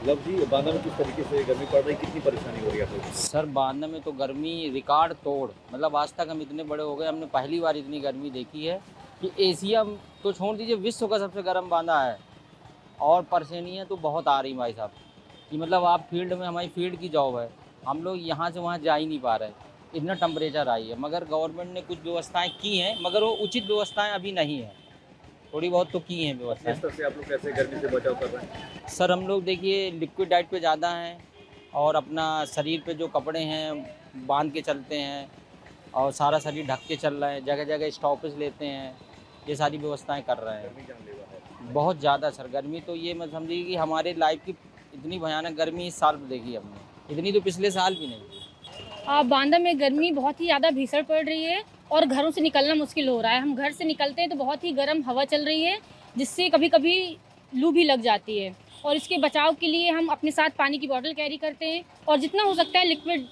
Love जी, बांदा में किस तरीके से गर्मी पड़ रही है, कितनी परेशानी हो रही है आप लोगों को? सर बांदा में तो गर्मी रिकॉर्ड तोड़, मतलब आज तक हम इतने बड़े हो गए, हमने पहली बार इतनी गर्मी देखी है कि एशिया तो छोड़ दीजिए, विश्व का सबसे गर्म बांदा है। और परेशानियाँ तो बहुत आ रही भाई साहब कि मतलब आप फील्ड में, हमारी फील्ड की जॉब है, हम लोग यहाँ से वहाँ जा ही नहीं पा रहे, इतना टेम्परेचर आई है। मगर गवर्नमेंट ने कुछ व्यवस्थाएं की हैं, मगर वो उचित व्यवस्थाएं अभी नहीं हैं। थोड़ी बहुत तो की हैं अपने व्यवस्थाएं। स्तर से आप लोग कैसे गर्मी से बचाव कर रहे हैं? सर हम लोग देखिए लिक्विड डाइट पे ज़्यादा हैं, और अपना शरीर पे जो कपड़े हैं बांध के चलते हैं, और सारा शरीर ढक के चल रहे हैं, जगह जगह स्टॉपेज लेते हैं, ये सारी व्यवस्थाएं कर रहे हैं। गर्मी जानलेवा है। बहुत ज़्यादा सर गर्मी तो ये मत समझिए कि हमारे लाइफ की इतनी भयानक गर्मी इस साल देखी हमने, इतनी तो पिछले साल भी नहीं। बांदा में गर्मी बहुत ही ज़्यादा भीषण पड़ रही है और घरों से निकलना मुश्किल हो रहा है। हम घर से निकलते हैं तो बहुत ही गर्म हवा चल रही है, जिससे कभी कभी लू भी लग जाती है। और इसके बचाव के लिए हम अपने साथ पानी की बोतल कैरी करते हैं और जितना हो सकता है लिक्विड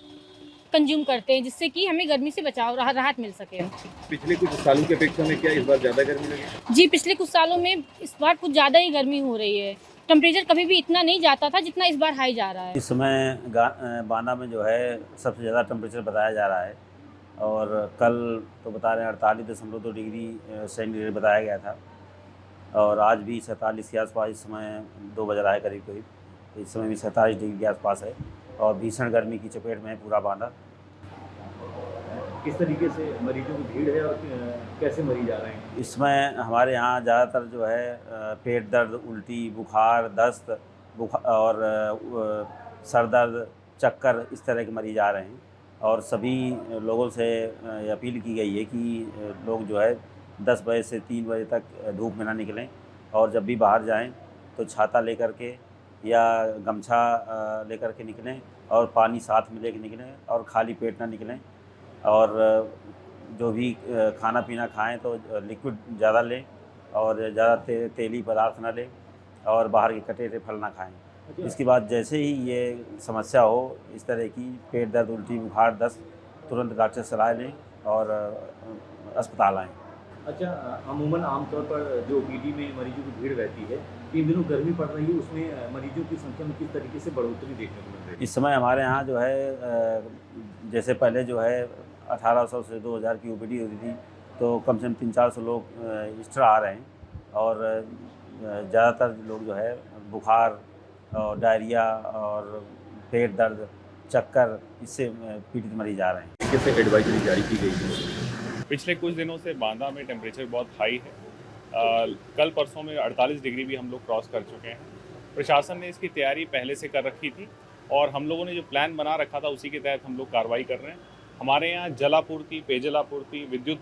कंज्यूम करते हैं, जिससे कि हमें गर्मी से बचाव राहत मिल सके। पिछले कुछ सालों की अपेक्षा में क्या इस बार ज़्यादा गर्मी लगी? जी, पिछले कुछ सालों में इस बार कुछ ज़्यादा ही गर्मी हो रही है। टेम्परेचर कभी भी इतना नहीं जाता था जितना इस बार हाई जा रहा है। इस समय बांदा में जो है सबसे ज़्यादा टेम्परेचर बताया जा रहा है, और कल तो बता रहे हैं 48.2 डिग्री सेंटीग्रेड बताया गया था, और आज भी 47 के आसपास, इस समय 2 बज रहा है करीब करीब, इस समय भी 47 डिग्री के आसपास है, और भीषण गर्मी की चपेट में है पूरा बांदा। किस तरीके से मरीजों की भीड़ है और कैसे मरीज आ रहे हैं? इसमें हमारे यहाँ ज़्यादातर जो है पेट दर्द, उल्टी, बुखार, दस्त, और सर दर्द, चक्कर, इस तरह के मरीज आ रहे हैं। और सभी लोगों से अपील की गई है कि लोग जो है 10 बजे से 3 बजे तक धूप में ना निकलें, और जब भी बाहर जाएं तो छाता लेकर के या गमछा लेकर के निकलें, और पानी साथ में लेकर निकलें, और खाली पेट ना निकलें, और जो भी खाना पीना खाएं तो लिक्विड ज़्यादा लें, और ज़्यादा तेली पदार्थ ना लें, और बाहर के कटे हुए फल ना खाएं। इसके बाद जैसे ही ये समस्या हो इस तरह की, पेट दर्द, उल्टी, बुखार, दस्त, तुरंत डॉक्टर से सलाह लें और अस्पताल आएँ। अच्छा, अमूमन आमतौर पर जो ओपीडी में मरीजों की भीड़ रहती है, 3 दिनों गर्मी पड़ रही है, उसमें मरीजों की संख्या में किस तरीके से बढ़ोतरी देखने को मिल रही है? इस समय हमारे यहाँ जो है जैसे पहले जो है 1800 से 2000 की ओपीडी होती थी, तो कम से कम 300-400 लोग एक्स्ट्रा आ रहे हैं, और ज़्यादातर लोग जो है बुखार और डायरिया और पेट दर्द, चक्कर, इससे पीड़ित मरीज आ रहे हैं। तरीके से एडवाइजरी जारी की गई है। पिछले कुछ दिनों से बांदा में टेम्परेचर बहुत हाई है। कल परसों में 48 डिग्री भी हम लोग क्रॉस कर चुके हैं। प्रशासन ने इसकी तैयारी पहले से कर रखी थी, और हम लोगों ने जो प्लान बना रखा था उसी के तहत हम लोग कार्रवाई कर रहे हैं। हमारे यहाँ जलापूर्ति, पेयजल आपूर्ति, विद्युत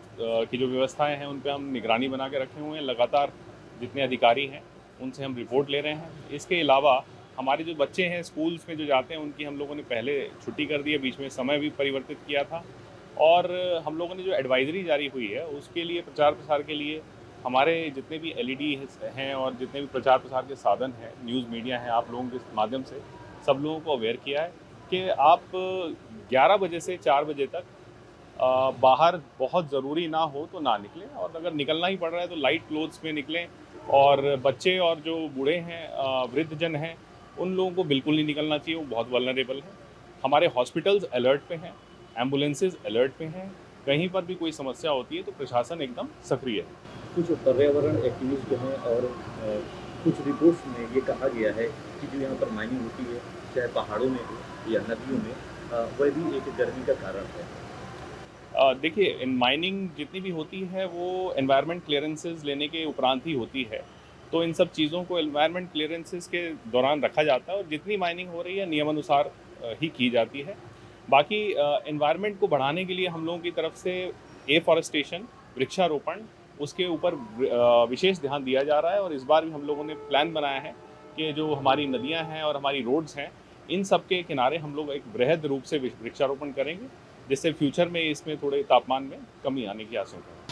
की जो व्यवस्थाएं हैं उन पे हम निगरानी बना के रखे हुए हैं। लगातार जितने अधिकारी हैं उनसे हम रिपोर्ट ले रहे हैं। इसके अलावा हमारे जो बच्चे हैं स्कूल्स में जो जाते हैं उनकी हम लोगों ने पहले छुट्टी कर दी है, बीच में समय भी परिवर्तित किया था। और हम लोगों ने जो एडवाइजरी जारी हुई है उसके लिए, प्रचार प्रसार के लिए, हमारे जितने भी एलईडी हैं और जितने भी प्रचार प्रसार के साधन हैं, न्यूज़ मीडिया हैं, आप लोगों के माध्यम से सब लोगों को अवेयर किया है कि आप 11 बजे से 4 बजे तक बाहर बहुत ज़रूरी ना हो तो ना निकलें, और अगर निकलना ही पड़ रहा है तो लाइट क्लोथ्स में निकलें। और बच्चे और जो बूढ़े हैं, वृद्ध जन हैं, उन लोगों को बिल्कुल नहीं निकलना चाहिए, वो बहुत वल्नरेबल हैं। हमारे हॉस्पिटल्स अलर्ट पे हैं, एम्बुलेंसेज अलर्ट पे हैं, कहीं पर भी कोई समस्या होती है तो प्रशासन एकदम सक्रिय है। कुछ पर्यावरण एक्टिविस्ट जो हैं और कुछ रिपोर्ट्स में ये कहा गया है कि जो यहाँ पर माइनिंग होती है, चाहे पहाड़ों में हो या नदियों में, वह भी एक गर्मी का कारण है। देखिए, माइनिंग जितनी भी होती है वो एनवायरनमेंट क्लियरेंसेस लेने के उपरांत ही होती है, तो इन सब चीज़ों को एनवायरनमेंट क्लियरेंसेस के दौरान रखा जाता है, और जितनी माइनिंग हो रही है नियमानुसार ही की जाती है। बाकी एनवायरनमेंट को बढ़ाने के लिए हम लोगों की तरफ से एफॉरेस्टेशन, वृक्षारोपण, उसके ऊपर विशेष ध्यान दिया जा रहा है। और इस बार भी हम लोगों ने प्लान बनाया है कि जो हमारी नदियां हैं और हमारी रोड्स हैं, इन सब के किनारे हम लोग एक बृहद रूप से वृक्षारोपण करेंगे, जिससे फ्यूचर में इसमें थोड़े तापमान में कमी आने की आशंका है।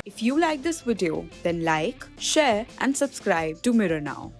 If you like this video, then like, share and subscribe to Mirror Now.